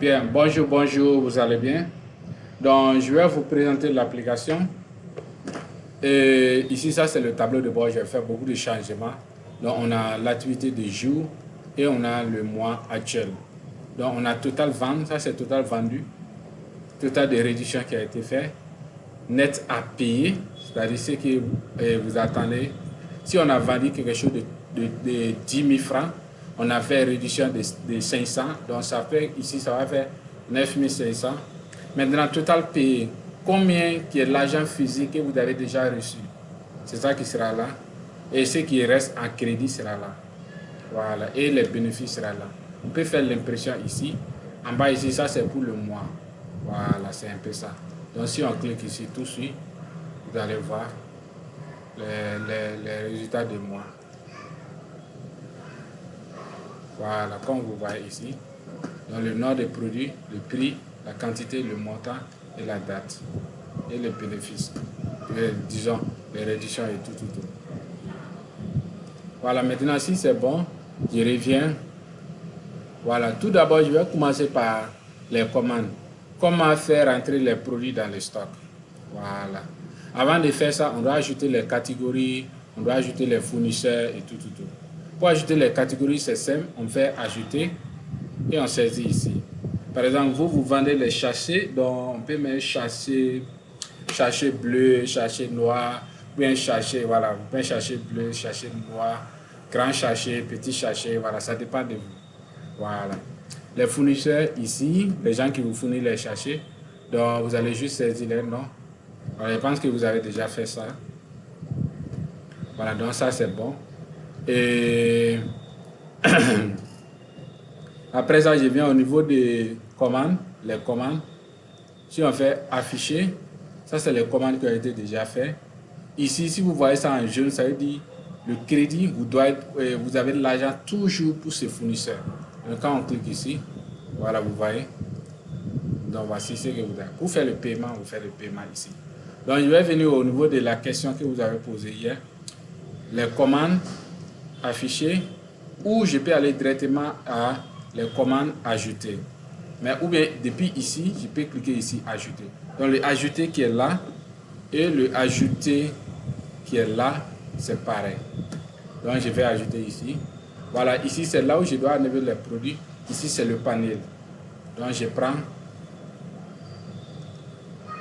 Bien, bonjour, bonjour, vous allez bien? Donc, je vais vous présenter l'application. Et ici, ça, c'est le tableau de bord. Je vais faire beaucoup de changements. Donc, on a l'activité du jour et on a le mois actuel. Donc, on a total vente, ça, c'est total vendu. Total de réduction qui a été fait. Net à payer, c'est-à-dire ce que vous attendez. Si on a vendu quelque chose de 10 000 francs, on a fait réduction de 500. Donc, ça fait, ici, ça va faire 9 500. Maintenant, total payé, combien qui est l'argent physique que vous avez déjà reçu? C'est ça qui sera là. Et ce qui reste en crédit sera là. Voilà. Et les bénéfices sera là. On peut faire l'impression ici. En bas ici, ça c'est pour le mois. Voilà, c'est un peu ça. Donc si on clique ici tout de suite, vous allez voir les résultats du mois. Voilà, comme vous voyez ici. Donc le nom des produits, le prix, la quantité, le montant et la date. Et les bénéfices. Disons, les réductions et tout. Voilà, maintenant si c'est bon, je reviens. Voilà, tout d'abord, je vais commencer par les commandes. Comment faire entrer les produits dans le stock. Voilà. Avant de faire ça, on doit ajouter les catégories, on doit ajouter les fournisseurs et tout. Pour ajouter les catégories, c'est simple. On fait ajouter et on saisit ici. Par exemple, vous vendez les sachets, donc on peut mettre sachet bleu, sachet noir, ou un sachet, voilà, un sachet bleu, sachet noir, grand sachet, petit sachet, voilà, ça dépend de vous. Voilà. Les fournisseurs ici, les gens qui vous fournissent les sachets, donc vous allez juste saisir les noms. Alors, je pense que vous avez déjà fait ça. Voilà, donc ça c'est bon. Et après ça, je viens au niveau des commandes, les commandes. Si on fait afficher, ça c'est les commandes qui ont été déjà faites. Ici, si vous voyez ça en jaune, ça veut dire le crédit, vous avez de l'argent toujours pour ce fournisseur. Donc quand on clique ici, voilà, vous voyez. Donc voici ce que vous avez. Pour faire le paiement, vous faites le paiement ici. Donc je vais venir au niveau de la question que vous avez posée hier. Les commandes affichées, ou je peux aller directement à les commandes ajoutées. Mais ou bien depuis ici, je peux cliquer ici ajouter. Donc le ajouter qui est là et le ajouter qui est là, c'est pareil. Donc je vais ajouter ici. Voilà, ici c'est là où je dois enlever les produits. Ici c'est le panel. Donc je prends.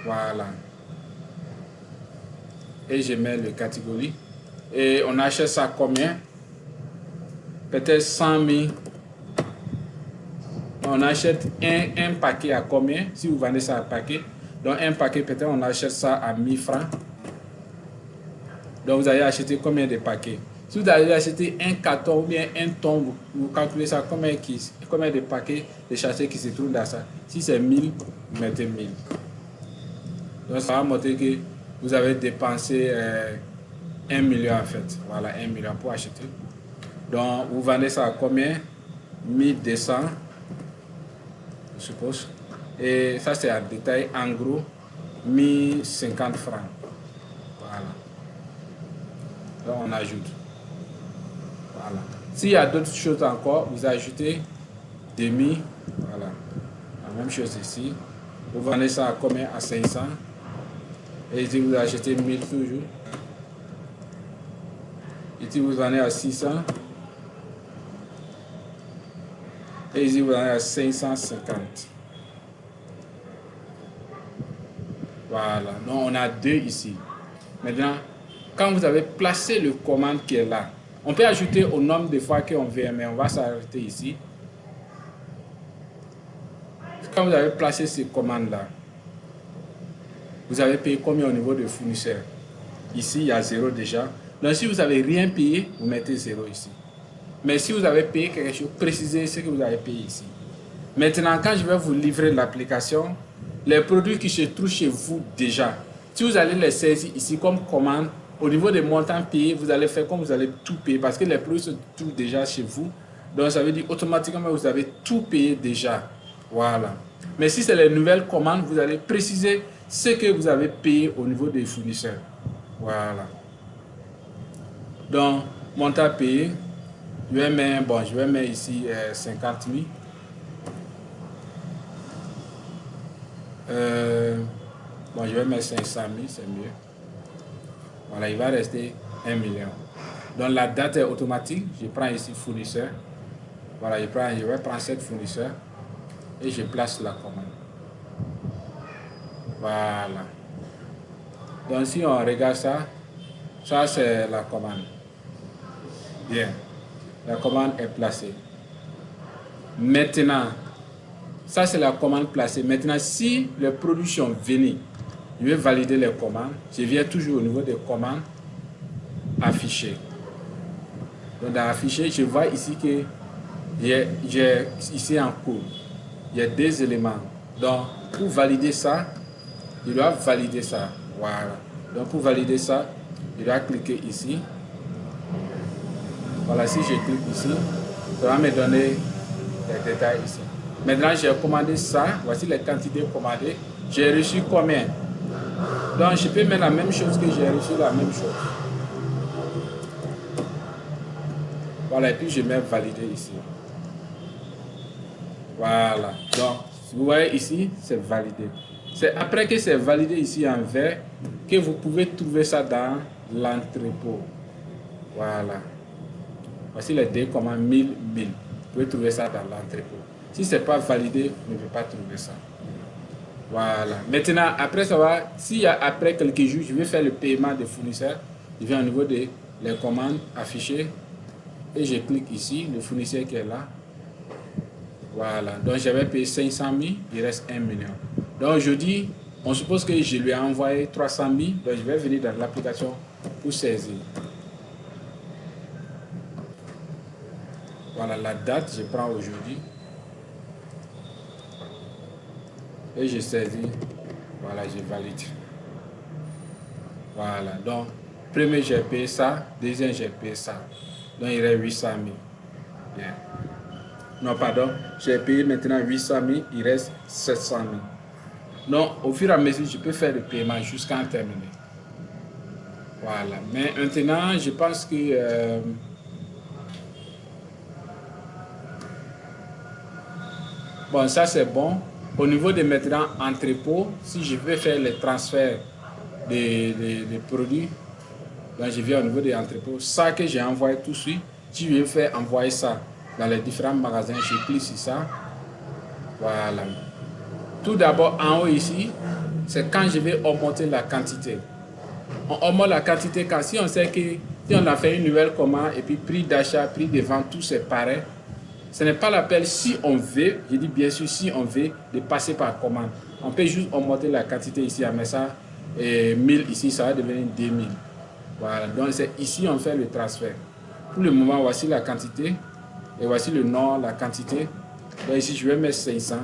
Voilà. Et je mets le catégorie. Et on achète ça combien? Peut-être 100 000. On achète un paquet à combien? Si vous vendez ça à paquet. Donc un paquet, peut-être on achète ça à 1000 francs. Donc vous allez acheter combien de paquets? Si vous allez acheter un carton ou bien un ton, vous calculez ça combien de paquets de sachets qui se trouvent dans ça. Si c'est 1000, vous mettez 1000. Donc ça va montrer que vous avez dépensé 1 million en fait. Voilà, 1 million pour acheter. Donc vous vendez ça à combien? 1200, je suppose. Et ça c'est en détail, en gros, 1050 francs. Voilà. Donc on ajoute. Voilà. S'il y a d'autres choses encore, vous ajoutez demi. Voilà. La même chose ici. Vous vendez ça à combien? À 500. Et ici vous achetez 1000 toujours. Ici vous vendez à 600. Et ici vous vendez à 550. Voilà. Donc on a deux ici. Maintenant, quand vous avez placé le commande qui est là, on peut ajouter au nombre de fois qu'on veut, mais on va s'arrêter ici. Quand vous avez placé ces commandes-là, vous avez payé combien au niveau de fournisseur? Ici, il y a 0 déjà. Donc, si vous n'avez rien payé, vous mettez 0 ici. Mais si vous avez payé quelque chose, précisez ce que vous avez payé ici. Maintenant, quand je vais vous livrer l'application, les produits qui se trouvent chez vous déjà, si vous allez les saisir ici comme commande, au niveau des montants payés, vous allez faire comme vous allez tout payer parce que les produits se trouvent déjà chez vous. Donc, ça veut dire automatiquement vous avez tout payé déjà. Voilà. Mais si c'est les nouvelles commandes, vous allez préciser ce que vous avez payé au niveau des fournisseurs. Voilà. Donc, montant payé, je vais mettre ici 50 000. Bon, je vais mettre 500 000, c'est mieux. Voilà, il va rester 1 million. Donc la date est automatique. Je prends ici fournisseur. Voilà, je vais prendre cette fournisseur et je place la commande. Voilà. Donc si on regarde ça, ça c'est la commande. Bien. La commande est placée. Maintenant, ça c'est la commande placée. Maintenant, si les produits sont venus, je vais valider les commandes. Je viens toujours au niveau des commandes affichées. Donc dans affiché, je vois ici que j'ai ici en cours. Il y a deux éléments. Donc pour valider ça, je dois valider ça. Voilà. Donc pour valider ça, je dois cliquer ici. Voilà, si je clique ici, ça va me donner les détails ici. Maintenant, j'ai commandé ça. Voici les quantités commandées. J'ai reçu combien? Donc, je peux mettre la même chose que j'ai reçu, la même chose. Voilà, et puis je mets valider ici. Voilà. Donc, vous voyez ici, c'est validé. C'est après que c'est validé ici en vert que vous pouvez trouver ça dans l'entrepôt. Voilà. Voici les deux commandes 1000. Vous pouvez trouver ça dans l'entrepôt. Si ce n'est pas validé, vous ne pouvez pas trouver ça. Voilà. Maintenant, après ça va, s'il y a après quelques jours, je vais faire le paiement des fournisseurs. Je viens au niveau des commandes affichées et je clique ici, le fournisseur qui est là. Voilà. Donc, j'avais payé 500 000, il reste 1 million. Donc, aujourd'hui, on suppose que je lui ai envoyé 300 000. Donc, je vais venir dans l'application pour saisir. Voilà la date, je prends aujourd'hui. Et je saisis. Voilà, je valide. Voilà, donc, premier j'ai payé ça, deuxième j'ai payé ça. Donc, il reste 800 000. Bien. Non, pardon, j'ai payé maintenant 800 000, il reste 700 000. Donc, au fur et à mesure, je peux faire le paiement jusqu'à en terminer. Voilà, mais maintenant, je pense que... bon, ça c'est bon. Au niveau de maintenant entrepôt, si je veux faire les transferts des produits, donc je viens au niveau des entrepôts. Ça que j'ai envoyé tout de suite, si je veux faire envoyer ça dans les différents magasins, je clique sur ça. Voilà. Tout d'abord, en haut ici, c'est quand je vais augmenter la quantité. On augmente la quantité quand si on sait que si on a fait une nouvelle commande et puis prix d'achat, prix de vente, tout c'est pareil. Ce n'est pas l'appel si on veut, je dis bien sûr si on veut, de passer par commande. On peut juste augmenter la quantité ici, à mettre ça, et 1000 ici, ça va devenir 2000. Voilà, donc c'est ici on fait le transfert. Pour le moment, voici la quantité, et voici le nom, la quantité. Donc ici, je vais mettre 500.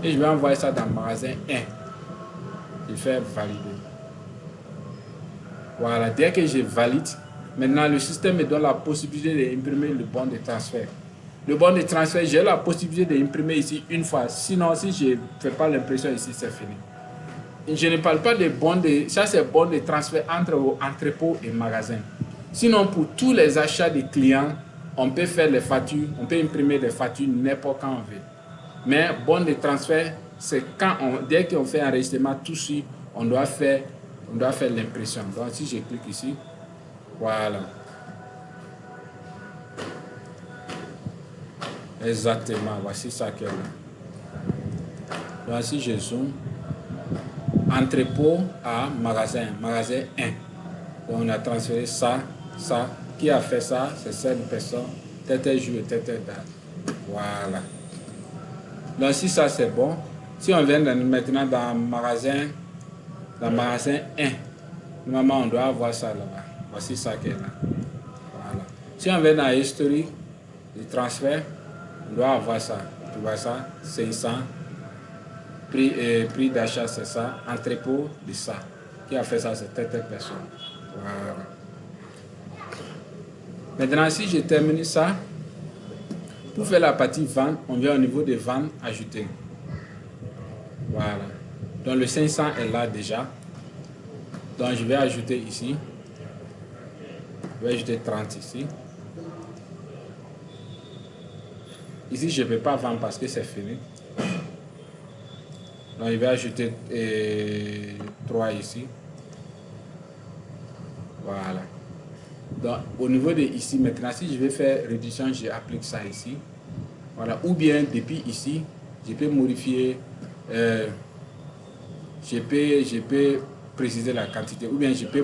Et je vais envoyer ça dans le magasin 1. Je fais valider. Voilà, dès que je valide, maintenant le système me donne la possibilité d'imprimer le bon de transfert. Le bon de transfert, j'ai la possibilité d'imprimer ici une fois. Sinon, si je ne fais pas l'impression ici, c'est fini. Et je ne parle pas de bon de... Ça, c'est bon de transfert entre entrepôt et magasin. Sinon, pour tous les achats des clients, on peut faire les factures, on peut imprimer des factures n'importe quand on veut. Mais bon de transfert, c'est quand dès qu'on fait un enregistrement, tout de suite, on doit faire l'impression. Donc, si je clique ici, voilà. Exactement, voici ça qui est là. Donc, si je zoome, entrepôt à magasin, magasin 1. Donc, on a transféré ça, ça. Qui a fait ça? C'est cette personne, tel jour et telle date. Voilà. Donc, si ça c'est bon, si on vient maintenant dans magasin 1, normalement on doit avoir ça là-bas. Voici ça qui est là. Voilà. Si on vient dans historique du transfert, on doit avoir ça. Tu vois ça, 500. Prix d'achat, c'est ça. Entrepôt de ça. Qui a fait ça, c'est telle personne. Voilà. Maintenant, si je termine ça, pour faire la partie vente, on vient au niveau des ventes ajoutées. Voilà. Donc le 500 est là déjà. Donc je vais ajouter ici. Je vais ajouter 30 ici. Ici, je ne peux pas vendre parce que c'est fini. Donc, je vais ajouter 3 ici. Voilà. Donc, au niveau de ici, maintenant, si je vais faire réduction, j'applique ça ici. Voilà. Ou bien, depuis ici, je peux modifier, je peux préciser la quantité. Ou bien, je peux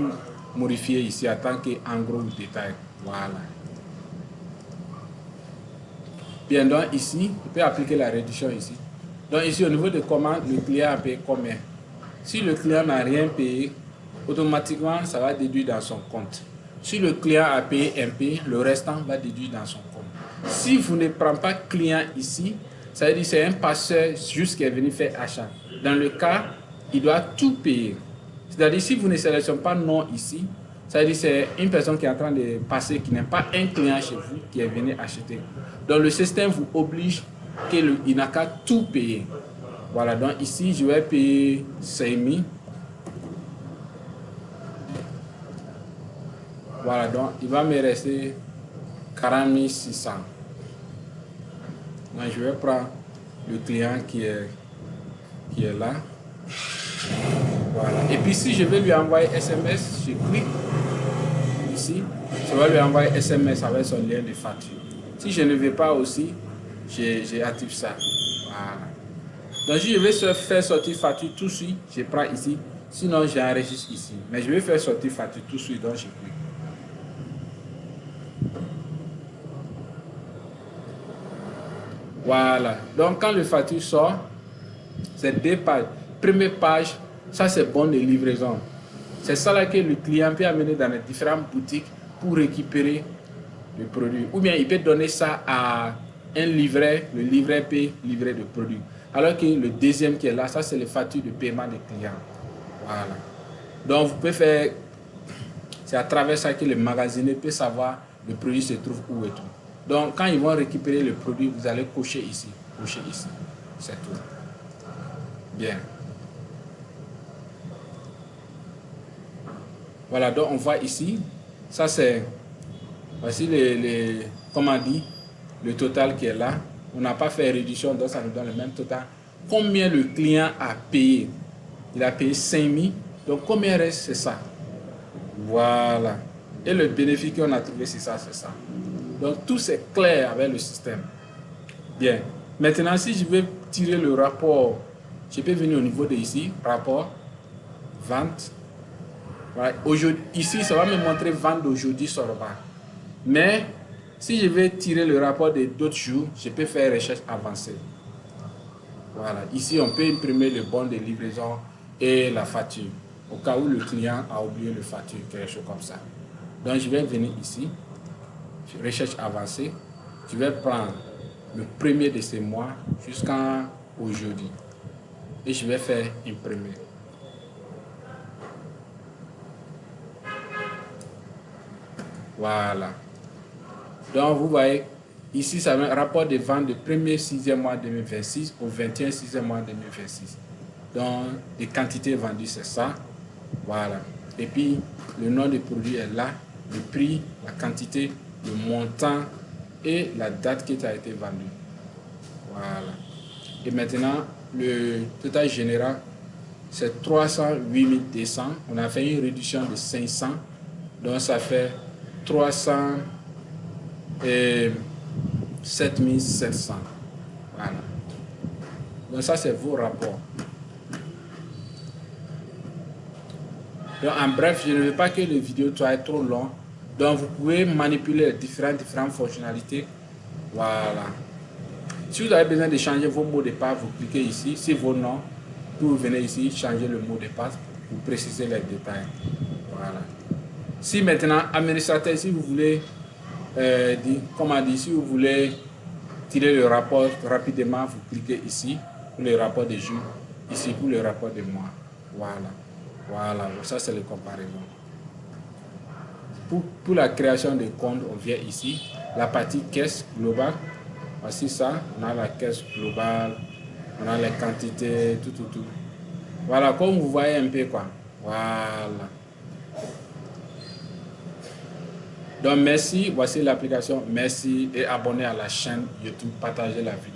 modifier ici en tant qu'en gros détail. Voilà. Bien, donc ici, je peux appliquer la réduction ici. Donc ici, au niveau de commande, le client a payé combien? Si le client n'a rien payé, automatiquement, ça va déduire dans son compte. Si le client a payé un P, le restant va déduire dans son compte. Si vous ne prenez pas client ici, ça veut dire que c'est un passeur juste qui est venu faire achat. Dans le cas, il doit tout payer. C'est-à-dire si vous ne sélectionnez pas non ici, ça veut dire que c'est une personne qui est en train de passer, qui n'est pas un client chez vous, qui est venu acheter. Donc le système vous oblige qu'il n'a qu'à tout payer. Voilà, donc ici, je vais payer 5 000. Voilà, donc il va me rester 40 600. Donc je vais prendre le client qui est là. Voilà. Et puis si je vais lui envoyer SMS, je clique ici, je vais lui envoyer SMS avec son lien de facture. Si je ne veux pas aussi, j'active ça. Voilà. Donc si je vais faire sortir facture tout de suite, je prends ici. Sinon, j'enregistre ici. Mais je vais faire sortir facture tout de suite, donc je clique. Voilà. Donc quand le facture sort, c'est 2 pages. Première page, ça c'est bon de livraison. C'est ça là que le client peut amener dans les différentes boutiques pour récupérer le produit. Ou bien il peut donner ça à un livret, le livret peut livrer le produit. Alors que le deuxième qui est là, ça c'est les factures de paiement des clients. Voilà. Donc vous pouvez faire, c'est à travers ça que le magasinier peut savoir le produit se trouve où et tout. Donc quand ils vont récupérer le produit, vous allez cocher ici, c'est tout. Bien. Voilà, donc on voit ici, ça c'est, voici comment on dit, le total qui est là. On n'a pas fait réduction, donc ça nous donne le même total. Combien le client a payé? Il a payé 5 000, donc combien reste? C'est ça. Voilà. Et le bénéfice qu'on a trouvé, c'est ça, c'est ça. Donc tout c'est clair avec le système. Bien. Maintenant, si je veux tirer le rapport, je peux venir au niveau de ici, rapport, vente. Voilà. Ici, ça va me montrer vente d'aujourd'hui sur le bas. Mais si je vais tirer le rapport de d'autres jours, je peux faire recherche avancée. Voilà. Ici, on peut imprimer le bon de livraison et la facture. Au cas où le client a oublié le facture, quelque chose comme ça. Donc, je vais venir ici, recherche avancée. Je vais prendre le premier de ces mois jusqu'à aujourd'hui. Et je vais faire imprimer. Voilà. Donc, vous voyez, ici, ça met un rapport de vente du 1er 6e mois 2026 au 21 6e mois 2026. Donc, les quantités vendues, c'est ça. Voilà. Et puis, le nom du produit est là, le prix, la quantité, le montant et la date qui a été vendue. Voilà. Et maintenant, le total général, c'est 308 200. On a fait une réduction de 500. Donc, ça fait 307 700. Voilà. Donc, ça, c'est vos rapports. Donc, en bref, je ne veux pas que les vidéos soient trop longues. Donc, vous pouvez manipuler les différentes fonctionnalités. Voilà. Si vous avez besoin de changer vos mots de passe, vous cliquez ici. C'est vos noms. Puis vous venez ici, changer le mot de passe. Vous précisez les détails. Voilà. Si maintenant, administrateur, si vous voulez, si vous voulez tirer le rapport rapidement, vous cliquez ici pour le rapport de jour. Ici pour le rapport de mois. Voilà. Voilà, ça c'est les comparaisons. Pour la création de compte, on vient ici, la partie caisse globale. Voici ça, on a la caisse globale, on a les quantités, tout. Voilà, comme vous voyez un peu quoi. Voilà. Donc merci, voici l'application. Merci et abonnez à la chaîne YouTube, partagez la vidéo.